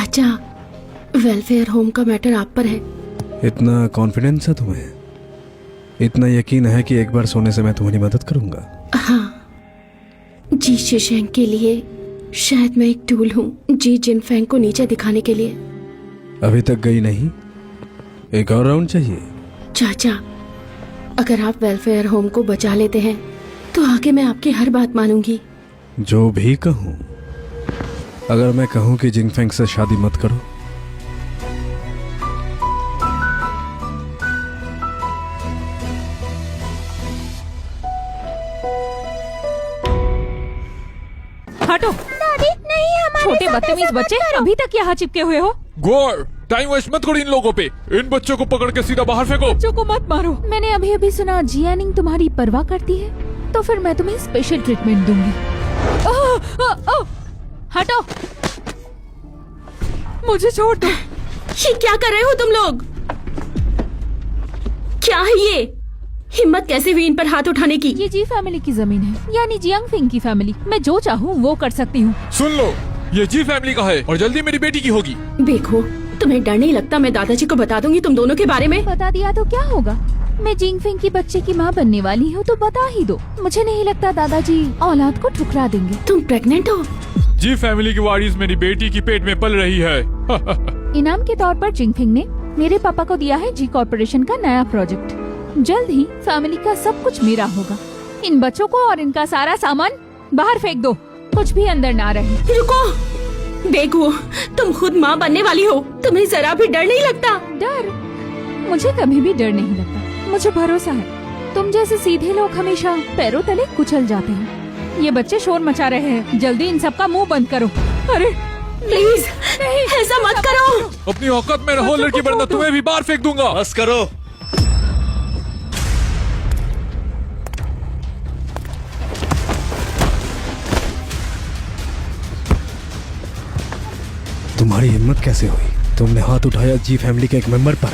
चाचा, welfare home का matter आप पर है। इतना कॉन्फिडेंस है तुम्हें? इतना यकीन है कि एक बार सोने से मैं तुम्हारी मदद करूंगा? हाँ, जी शिशेंग के लिए शायद मैं एक टूल हूँ, जी जिनफेंग को नीचे दिखाने के लिए। अभी तक गई नहीं, एक और राउंड चाहिए। चाचा, अगर आप वेलफेयर होम को बचा लेते हैं तो आगे मैं आपकी हर बात मानूंगी। जो भी कहूँ, अगर मैं कहूँ कि जिनफेंग से शादी मत करो, हटो। दादी नहीं, हमारे छोटे साथ बदतमीज ऐसा मत बच्चे करो। अभी तक यहाँ चिपके हुए हो। गौर, टाइम वेस्ट मत करो इन लोगों पे। इन बच्चों को पकड़ के सीधा बाहर फेंको। बच्चों को मत मारो। मैंने अभी अभी सुना जियानिंग तुम्हारी परवाह करती है, तो फिर मैं तुम्हें स्पेशल ट्रीटमेंट दूंगी। हटो, मुझे छोड़ दो। ये क्या कर रहे हो तुम लोग? क्या है ये? हिम्मत कैसे हुई इन पर हाथ उठाने की? ये जी फैमिली की जमीन है, यानी जियांग फिंग की फैमिली। मैं जो चाहूँ वो कर सकती हूँ। सुन लो, ये जी फैमिली का है और जल्दी मेरी बेटी की होगी। देखो, तुम्हें डर नहीं लगता? मैं दादाजी को बता दूंगी तुम दोनों के बारे में। बता दिया तो क्या होगा? मैं जिंग फिंग की बच्चे की माँ बनने वाली हूँ, तो बता ही दो। मुझे नहीं लगता दादाजी औलाद को ठुकरा देंगे। तुम प्रेग्नेंट हो? जी फैमिली की वारिस मेरी बेटी की पेट में पल रही है। इनाम के तौर पर जिंग फिंग ने मेरे पापा को दिया है जी कॉर्पोरेशन का नया प्रोजेक्ट। जल्द ही फैमिली का सब कुछ मेरा होगा। इन बच्चों को और इनका सारा सामान बाहर फेंक दो, कुछ भी अंदर ना रहे। रुको, देखो, तुम खुद माँ बनने वाली हो, तुम्हें जरा भी डर नहीं लगता? डर? मुझे कभी भी डर नहीं लगता। मुझे भरोसा है, तुम जैसे सीधे लोग हमेशा पैरों तले कुचल जाते हैं। ये बच्चे शोर मचा रहे हैं, जल्दी इन सब का मुंह बंद करो। अरे प्लीज ऐसा मत करो। अपनी औकात में रहो लड़की, वरना तुम्हें भी बाहर फेंक दूंगा। बस करो। तुम्हारी हिम्मत कैसे हुई? तुमने हाथ उठाया जी फैमिली के एक मेंबर पर।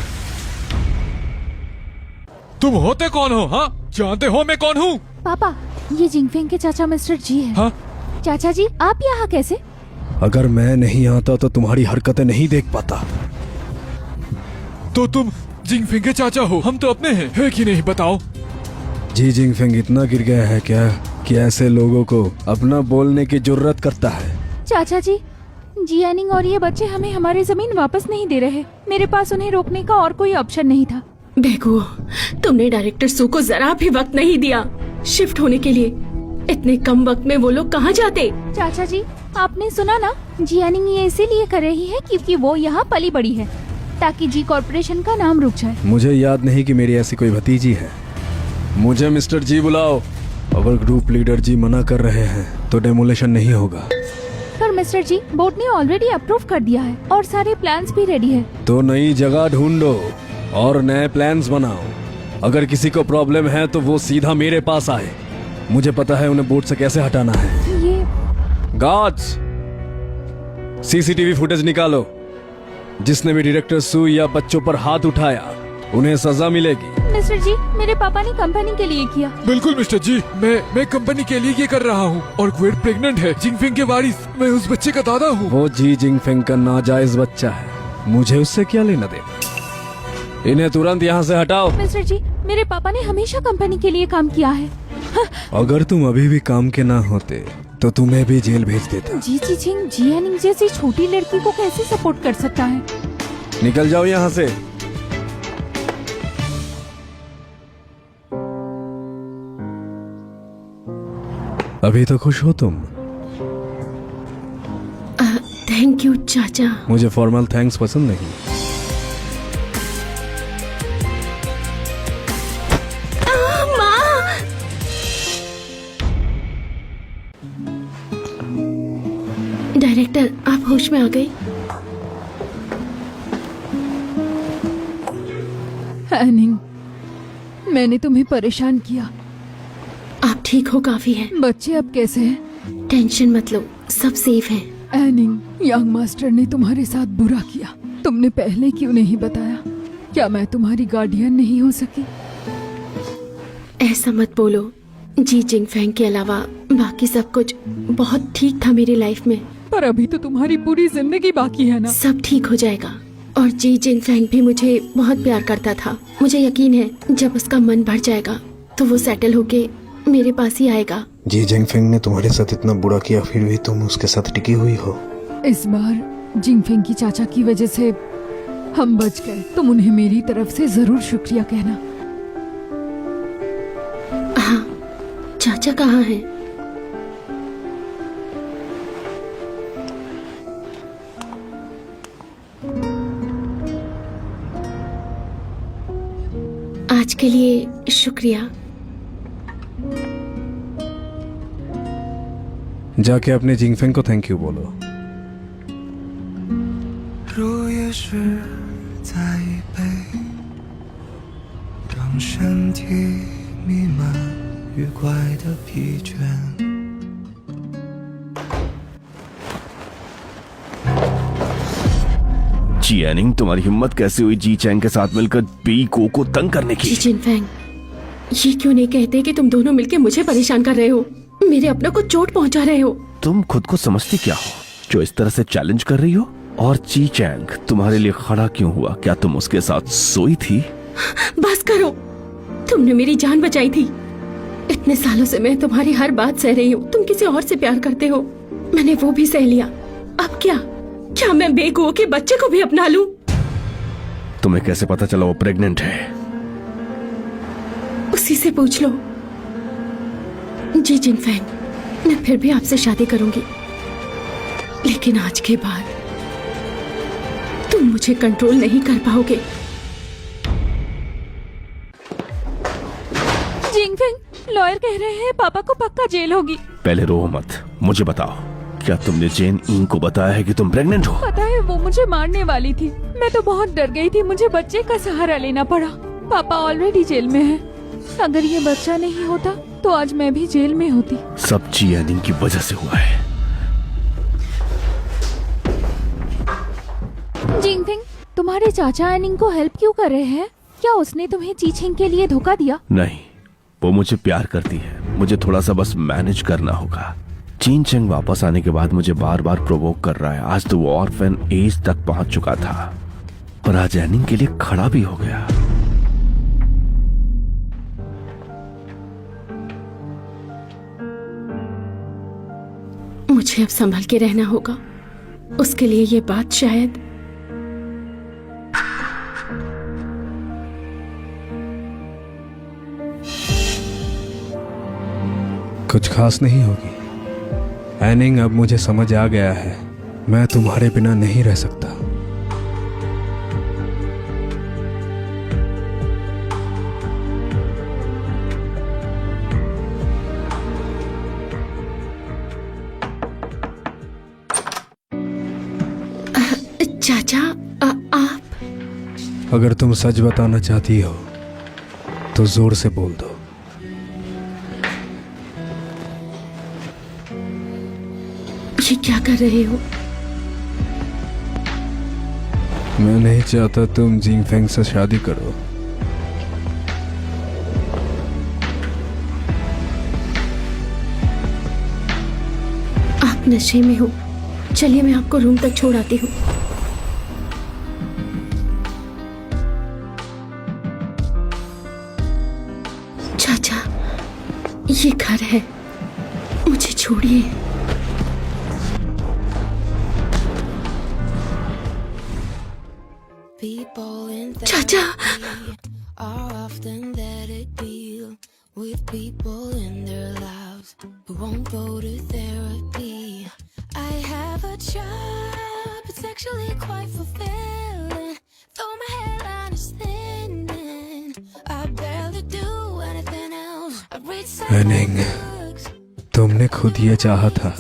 तुम होते कौन हो? हाँ, जानते हो मैं कौन हूँ? पापा, ये जिंगफेंग के चाचा मिस्टर जी है। हाँ? चाचा जी, आप यहाँ कैसे? अगर मैं नहीं आता तो तुम्हारी हरकतें नहीं देख पाता। तो तुम जिंगफिंग के चाचा हो? हम तो अपने हैं, है कि नहीं बताओ? जी जिंगफेंग इतना गिर गया है क्या कि ऐसे लोगों को अपना बोलने की जुर्रत करता है? चाचा जी, जियानिंग और ये बच्चे हमें हमारी जमीन वापस नहीं दे रहे। मेरे पास उन्हें रोकने का और कोई ऑप्शन नहीं था। देखो, तुमने डायरेक्टर सू को जरा भी वक्त नहीं दिया शिफ्ट होने के लिए। इतने कम वक्त में वो लोग कहाँ जाते? चाचा जी, आपने सुना ना, जियानिंग ये इसीलिए कर रही है क्योंकि वो यहाँ पली बड़ी है, ताकि जी कॉर्पोरेशन का नाम रुक जाए। मुझे याद नहीं कि मेरी ऐसी कोई भतीजी है। मुझे मिस्टर जी बुलाओ। अगर ग्रुप लीडर जी मना कर रहे हैं तो डेमोलेशन नहीं होगा। पर मिस्टर जी, बोर्ड ने ऑलरेडी अप्रूव कर दिया है और सारे प्लान्स भी रेडी है। तो नई जगह ढूंढो और नए प्लान्स बनाओ। अगर किसी को प्रॉब्लम है तो वो सीधा मेरे पास आए। मुझे पता है उन्हें बोर्ड से कैसे हटाना है। ये गार्ड्स, सीसीटीवी फुटेज निकालो। जिसने भी डायरेक्टर सू या बच्चों पर हाथ उठाया उन्हें सजा मिलेगी। मिस्टर जी, मेरे पापा ने कंपनी के लिए किया। बिल्कुल मिस्टर जी, मैं कंपनी के लिए ये कर रहा हूँ। और ग्वेट प्रेग्नेंट है, जिंगफिंग के वारिस, मैं उस बच्चे का दादा हूँ। वो जी जिंगफेंग का नाजायज बच्चा है, मुझे उससे क्या लेना देना। इन्हें तुरंत यहाँ से हटाओ। मिस्टर जी, मेरे पापा ने हमेशा कंपनी के लिए काम किया है। अगर तुम अभी भी काम के ना होते तो तुम्हें भी जेल भेज देता। जी चिचिंग जियानिंग जैसी छोटी लड़की को कैसे सपोर्ट कर सकता है? निकल जाओ यहाँ से। अभी तो खुश हो तुम? थैंक यू चाचा। मुझे फॉर्मल थैंक्स पसंद नहीं। माँ! डायरेक्टर, आप होश में आ गए? एनिंग, मैंने तुम्हें परेशान किया। आप ठीक हो? काफी है। बच्चे अब कैसे हैं? टेंशन मत लो, सब सेफ है। एनिंग, यंग मास्टर ने तुम्हारे साथ बुरा किया। तुमने पहले क्यों नहीं बताया? क्या मैं तुम्हारी गार्डियन नहीं हो सकी? ऐसा मत बोलो। जी जिंगफेंग के अलावा बाकी सब कुछ बहुत ठीक था मेरी लाइफ में। पर अभी तो तुम्हारी पूरी जिंदगी बाकी है ना। सब ठीक हो जाएगा। और जी जिंगफेंग भी मुझे बहुत प्यार करता था। मुझे यकीन है जब उसका मन भर जाएगा तो वो सेटल होके मेरे पास ही आएगा। जी जिंगफेंग ने तुम्हारे साथ इतना बुरा किया, फिर भी तुम उसके साथ टिकी हुई हो। इस बार जिंगफेंग की चाचा की वजह से हम बच गए। तुम उन्हें मेरी तरफ से जरूर शुक्रिया कहना। हाँ, चाचा कहाँ है? आज के लिए शुक्रिया। जाके अपने जिंगफेंग को थैंक यू बोलो। 入夜时在一杯，让身体弥漫愉快的疲倦。 जी एनिंग, तुम्हारी हिम्मत कैसे हुई जी चैंग के साथ मिलकर बी को तंग करने की? जी जिनफेंग, ये क्यों नहीं कहते कि तुम दोनों मिलकर मुझे परेशान कर रहे हो, मेरे अपनों को चोट पहुंचा रहे हो। तुम खुद को समझती क्या हो जो इस तरह से चैलेंज कर रही हो? और जी चैंग तुम्हारे लिए खड़ा क्यों हुआ? क्या तुम उसके साथ सोई थी? बस करो, तुमने मेरी जान बचाई थी। इतने सालों से मैं तुम्हारी हर बात सह रही हूँ। तुम किसी और से प्यार करते हो, मैंने वो भी सह लिया। अब क्या मैं बेगुओं के बच्चे को भी अपना लूं? तुम्हें कैसे पता चला वो प्रेग्नेंट है? उसी से पूछ लो। जी जिनफेंग, मैं फिर भी आपसे शादी करूंगी, लेकिन आज के बाद तुम मुझे कंट्रोल नहीं कर पाओगे। जिंगफेंग, लॉयर कह रहे हैं पापा को पक्का जेल होगी। पहले रो मत, मुझे बताओ, क्या तुमने जेन इंग को बताया है कि तुम प्रेग्नेंट हो? पता है, वो मुझे मारने वाली थी। मैं तो बहुत डर गई थी। मुझे बच्चे का सहारा लेना पड़ा। पापा ऑलरेडी जेल में है। अगर ये बच्चा नहीं होता तो आज मैं भी जेल में होती। सब जी एनिंग की वजह से हुआ है। जिंगफेंग, तुम्हारे चाचा एनिंग को हेल्प क्यों कर रहे हैं? क्या उसने तुम्हें चीचिंग के लिए धोखा दिया? नहीं, वो मुझे प्यार करती है। मुझे थोड़ा सा बस मैनेज करना होगा। चीन चेंग वापस आने के बाद मुझे बार बार प्रोवोक कर रहा है। आज तो वो ऑर्फन एज तक पहुंच चुका था, पर आज एनिंग के लिए खड़ा भी हो गया। मुझे अब संभल के रहना होगा। उसके लिए ये बात शायद कुछ खास नहीं होगी। एनिंग, अब मुझे समझ आ गया है, मैं तुम्हारे बिना नहीं रह सकता। चाचा, आप अगर तुम सच बताना चाहती हो तो जोर से बोल दो। ये क्या कर रहे हो? मैं नहीं चाहता तुम जिंगफेंग से शादी करो। आप नशे में हो। चलिए मैं आपको रूम तक छोड़ आती हूँ। चाचा, ये घर है, मुझे छोड़िए। चाचा, are often that it deal with people in their lives who won't go to therapy. I have a job, it's actually quite fulfilling, though my hairline is thinning. I barely do anything else. I read some एनिंग, books. तुमने खुद ये चाहा था।